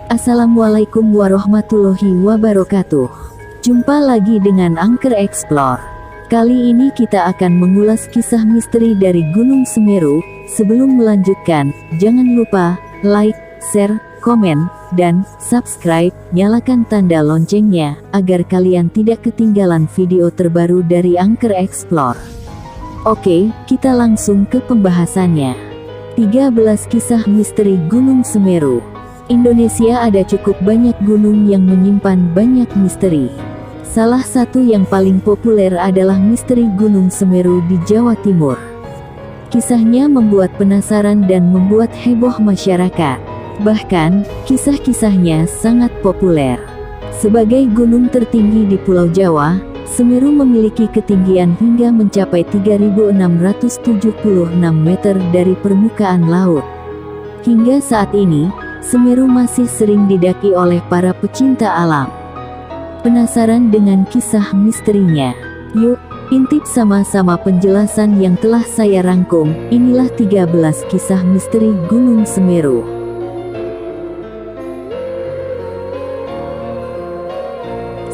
Assalamualaikum warahmatullahi wabarakatuh. Jumpa lagi dengan Angker Explore. Kali ini kita akan mengulas kisah misteri dari Gunung Semeru. Sebelum melanjutkan, jangan lupa like, share, komen, dan subscribe. Nyalakan tanda loncengnya agar kalian tidak ketinggalan video terbaru dari Angker Explore. Oke, kita langsung ke pembahasannya. 13 kisah misteri Gunung Semeru. Indonesia ada cukup banyak gunung yang menyimpan banyak misteri. Salah satu yang paling populer adalah misteri Gunung Semeru di Jawa Timur. Kisahnya membuat penasaran dan membuat heboh masyarakat. Bahkan, kisah-kisahnya sangat populer. Sebagai gunung tertinggi di Pulau Jawa, Semeru memiliki ketinggian hingga mencapai 3.676 meter dari permukaan laut. Hingga saat ini, Semeru masih sering didaki oleh para pecinta alam. Penasaran dengan kisah misterinya? Yuk, intip sama-sama penjelasan yang telah saya rangkum. Inilah 13 kisah misteri Gunung Semeru.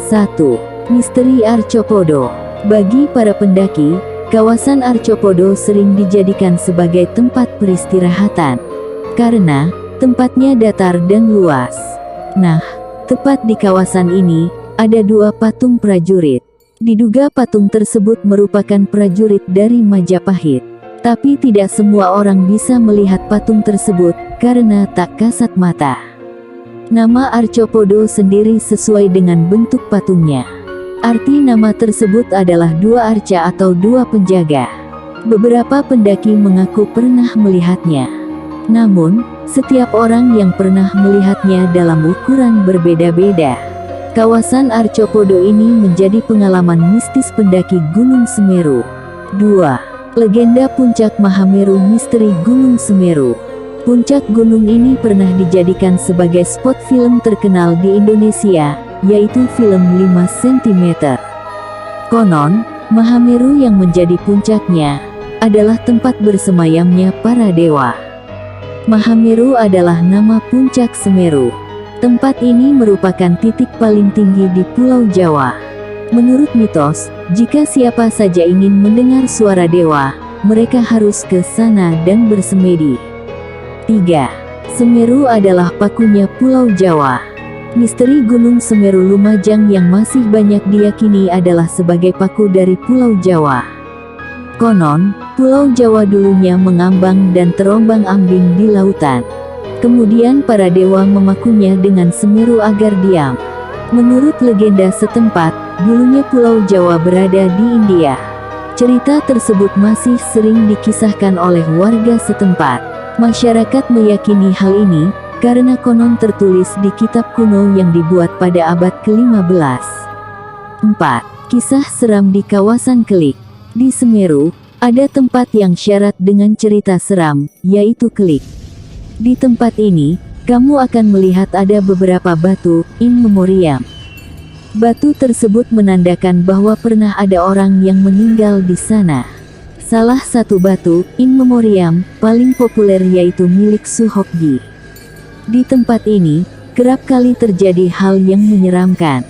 1. Misteri Arcopodo. Bagi para pendaki, kawasan Arcopodo sering dijadikan sebagai tempat peristirahatan. Karena tempatnya datar dan luas. Nah, tepat di kawasan ini, ada 2 patung prajurit. Diduga patung tersebut merupakan prajurit dari Majapahit. Tapi tidak semua orang bisa melihat patung tersebut, karena tak kasat mata. Nama Arcopodo sendiri sesuai dengan bentuk patungnya. Arti nama tersebut adalah 2 arca atau 2 penjaga. Beberapa pendaki mengaku pernah melihatnya. Namun, setiap orang yang pernah melihatnya dalam ukuran berbeda-beda. Kawasan Arcopodo ini menjadi pengalaman mistis pendaki Gunung Semeru. 2. Legenda Puncak Mahameru. Misteri Gunung Semeru. Puncak gunung ini pernah dijadikan sebagai spot film terkenal di Indonesia, yaitu film 5 cm. Konon, Mahameru yang menjadi puncaknya adalah tempat bersemayamnya para dewa. Mahameru adalah nama puncak Semeru. Tempat ini merupakan titik paling tinggi di Pulau Jawa. Menurut mitos, jika siapa saja ingin mendengar suara dewa, mereka harus ke sana dan bersemedi. 3. Semeru adalah pakunya Pulau Jawa. Misteri Gunung Semeru Lumajang yang masih banyak diyakini adalah sebagai paku dari Pulau Jawa. Konon, Pulau Jawa dulunya mengambang dan terombang-ambing di lautan. Kemudian para dewa memakunya dengan Semeru agar diam. Menurut legenda setempat, dulunya Pulau Jawa berada di India. Cerita tersebut masih sering dikisahkan oleh warga setempat. Masyarakat meyakini hal ini, karena konon tertulis di kitab kuno yang dibuat pada abad ke-15. 4. Kisah seram di kawasan Klik. Di Semeru, ada tempat yang syarat dengan cerita seram, yaitu Klik. Di tempat ini, kamu akan melihat ada beberapa batu, in memoriam. Batu tersebut menandakan bahwa pernah ada orang yang meninggal di sana. Salah satu batu, in memoriam, paling populer yaitu milik Suhokji. Di tempat ini, kerap kali terjadi hal yang menyeramkan.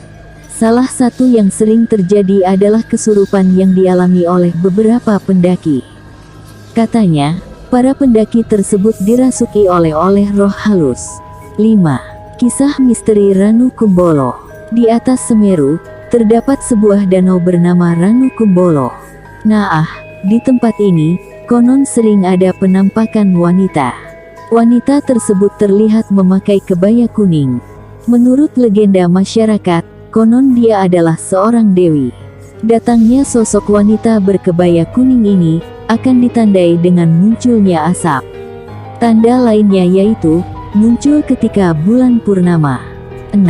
Salah satu yang sering terjadi adalah kesurupan yang dialami oleh beberapa pendaki. Katanya, para pendaki tersebut dirasuki oleh roh halus. 5. Kisah misteri Ranu Kumbolo. Di atas Semeru, terdapat sebuah danau bernama Ranu Kumbolo. Nah, di tempat ini, konon sering ada penampakan wanita. Wanita tersebut terlihat memakai kebaya kuning. Menurut legenda masyarakat, konon dia adalah seorang dewi. Datangnya sosok wanita berkebaya kuning ini akan ditandai dengan munculnya asap. Tanda lainnya yaitu muncul ketika bulan purnama. 6.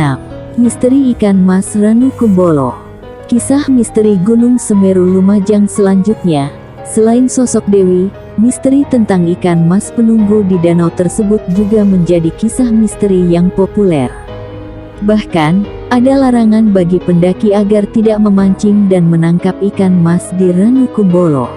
Misteri ikan mas Ranu Kumbolo. Kisah misteri Gunung Semeru Lumajang selanjutnya, selain sosok dewi, misteri tentang ikan mas penunggu di danau tersebut juga menjadi kisah misteri yang populer. Bahkan, ada larangan bagi pendaki agar tidak memancing dan menangkap ikan mas di Ranu Kumbolo.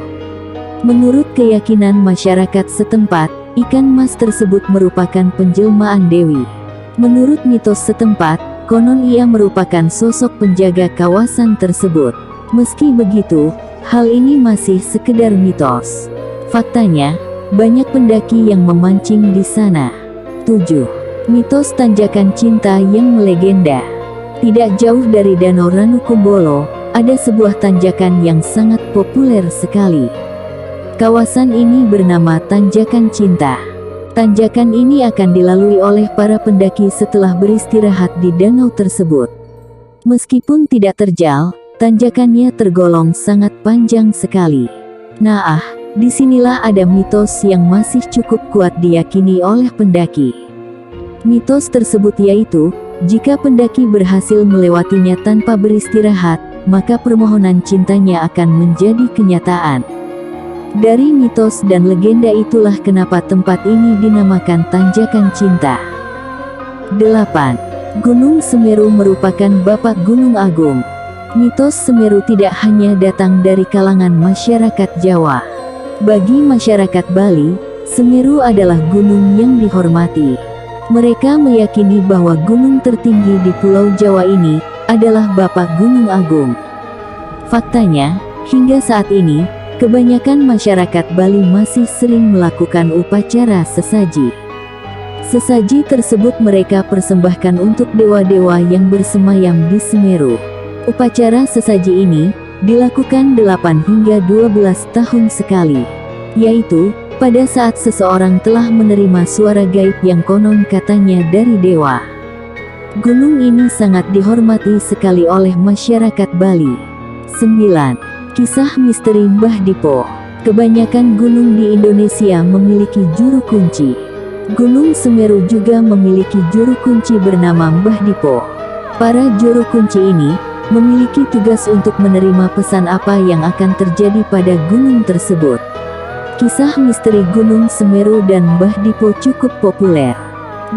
Menurut keyakinan masyarakat setempat, ikan mas tersebut merupakan penjelmaan dewi. Menurut mitos setempat, konon ia merupakan sosok penjaga kawasan tersebut. Meski begitu, hal ini masih sekedar mitos. Faktanya, banyak pendaki yang memancing di sana. 7. Mitos Tanjakan Cinta yang melegenda. Tidak jauh dari Danau Ranukumbolo, ada sebuah tanjakan yang sangat populer sekali. Kawasan ini bernama Tanjakan Cinta. Tanjakan ini akan dilalui oleh para pendaki setelah beristirahat di danau tersebut. Meskipun tidak terjal, tanjakannya tergolong sangat panjang sekali. Nah, disinilah ada mitos yang masih cukup kuat diyakini oleh pendaki. Mitos tersebut yaitu, jika pendaki berhasil melewatinya tanpa beristirahat, maka permohonan cintanya akan menjadi kenyataan. Dari mitos dan legenda itulah kenapa tempat ini dinamakan Tanjakan Cinta. 8. Gunung Semeru merupakan Bapak Gunung Agung. Mitos Semeru tidak hanya datang dari kalangan masyarakat Jawa. Bagi masyarakat Bali, Semeru adalah gunung yang dihormati. Mereka meyakini bahwa gunung tertinggi di Pulau Jawa ini adalah Bapak Gunung Agung. Faktanya, hingga saat ini, kebanyakan masyarakat Bali masih sering melakukan upacara sesaji. Sesaji tersebut mereka persembahkan untuk dewa-dewa yang bersemayam di Semeru. Upacara sesaji ini dilakukan 8 hingga 12 tahun sekali, yaitu pada saat seseorang telah menerima suara gaib yang konon katanya dari dewa. Gunung ini sangat dihormati sekali oleh masyarakat Bali. 9. Kisah misteri Mbah Dipo. Kebanyakan gunung di Indonesia memiliki juru kunci. Gunung Semeru juga memiliki juru kunci bernama Mbah Dipo. Para juru kunci ini memiliki tugas untuk menerima pesan apa yang akan terjadi pada gunung tersebut. Kisah misteri Gunung Semeru dan Mbah Dipo cukup populer.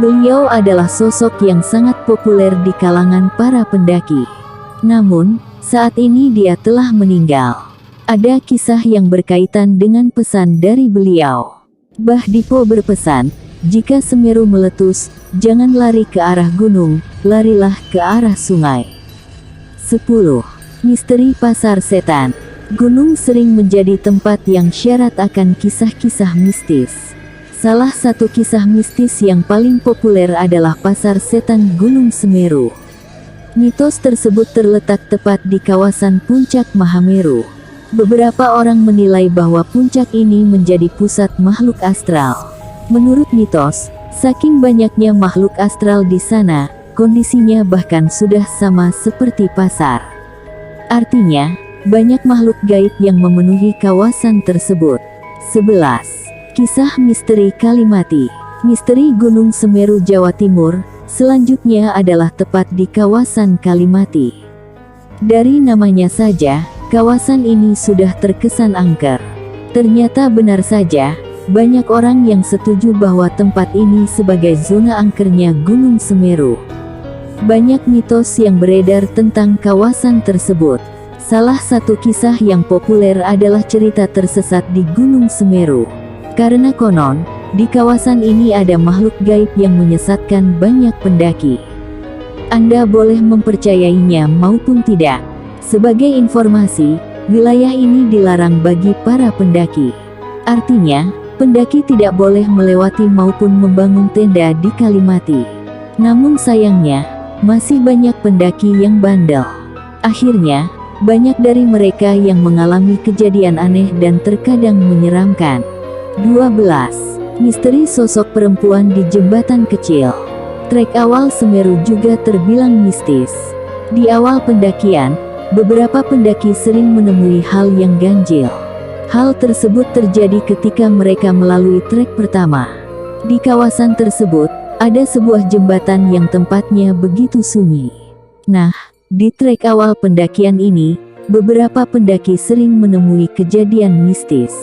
Beliau adalah sosok yang sangat populer di kalangan para pendaki. Namun, saat ini dia telah meninggal. Ada kisah yang berkaitan dengan pesan dari beliau. Mbah Dipo berpesan, jika Semeru meletus, jangan lari ke arah gunung, larilah ke arah sungai. 10. Misteri Pasar Setan. Gunung sering menjadi tempat yang syarat akan kisah-kisah mistis. Salah satu kisah mistis yang paling populer adalah Pasar Setan Gunung Semeru. Mitos tersebut terletak tepat di kawasan Puncak Mahameru. Beberapa orang menilai bahwa puncak ini menjadi pusat makhluk astral. Menurut mitos, saking banyaknya makhluk astral di sana, kondisinya bahkan sudah sama seperti pasar. Artinya, banyak makhluk gaib yang memenuhi kawasan tersebut. 11. Kisah misteri Kalimati. Misteri Gunung Semeru Jawa Timur selanjutnya adalah tepat di kawasan Kalimati. Dari namanya saja, kawasan ini sudah terkesan angker. Ternyata benar saja, banyak orang yang setuju bahwa tempat ini sebagai zona angkernya Gunung Semeru. Banyak mitos yang beredar tentang kawasan tersebut. Salah satu kisah yang populer adalah cerita tersesat di Gunung Semeru. Karena konon, di kawasan ini ada makhluk gaib yang menyesatkan banyak pendaki. Anda boleh mempercayainya maupun tidak. Sebagai informasi, wilayah ini dilarang bagi para pendaki. Artinya, pendaki tidak boleh melewati maupun membangun tenda di Kalimati. Namun sayangnya, masih banyak pendaki yang bandel. Akhirnya, banyak dari mereka yang mengalami kejadian aneh dan terkadang menyeramkan. 12. Misteri sosok perempuan di jembatan kecil. Trek awal Semeru juga terbilang mistis. Di awal pendakian, beberapa pendaki sering menemui hal yang ganjil. Hal tersebut terjadi ketika mereka melalui trek pertama. Di kawasan tersebut, ada sebuah jembatan yang tempatnya begitu sunyi. Nah, di trek awal pendakian ini, beberapa pendaki sering menemui kejadian mistis.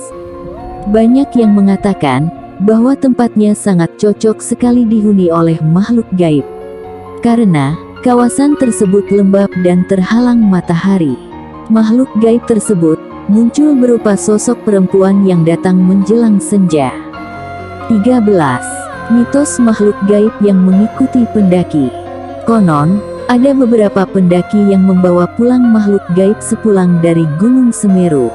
Banyak yang mengatakan bahwa tempatnya sangat cocok sekali dihuni oleh makhluk gaib. Karena kawasan tersebut lembab dan terhalang matahari. Makhluk gaib tersebut muncul berupa sosok perempuan yang datang menjelang senja. 13. Mitos makhluk gaib yang mengikuti pendaki. Konon, ada beberapa pendaki yang membawa pulang makhluk gaib sepulang dari Gunung Semeru.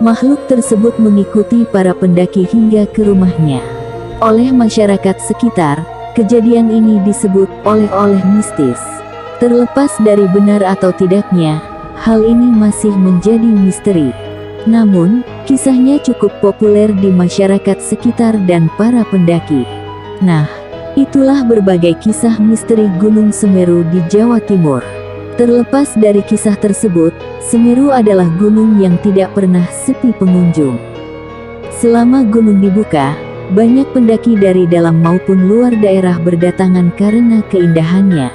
Makhluk tersebut mengikuti para pendaki hingga ke rumahnya. Oleh masyarakat sekitar, kejadian ini disebut oleh-oleh mistis. Terlepas dari benar atau tidaknya, hal ini masih menjadi misteri. Namun, kisahnya cukup populer di masyarakat sekitar dan para pendaki. Nah, itulah berbagai kisah misteri Gunung Semeru di Jawa Timur. Terlepas dari kisah tersebut, Semeru adalah gunung yang tidak pernah sepi pengunjung. Selama gunung dibuka, banyak pendaki dari dalam maupun luar daerah berdatangan karena keindahannya.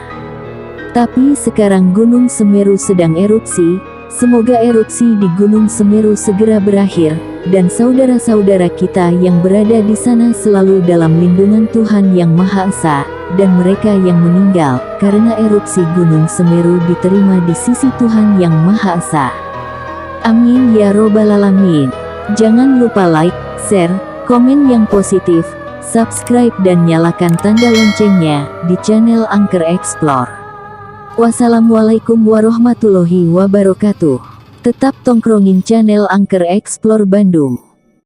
Tapi sekarang Gunung Semeru sedang erupsi. Semoga erupsi di Gunung Semeru segera berakhir, dan saudara-saudara kita yang berada di sana selalu dalam lindungan Tuhan Yang Maha Esa, dan mereka yang meninggal karena erupsi Gunung Semeru diterima di sisi Tuhan Yang Maha Esa. Amin ya robbal alamin. Jangan lupa like, share, komen yang positif, subscribe dan nyalakan tanda loncengnya di channel Angker Explore. Wassalamualaikum warahmatullahi wabarakatuh. Tetap tongkrongin channel Angker Explore Bandung.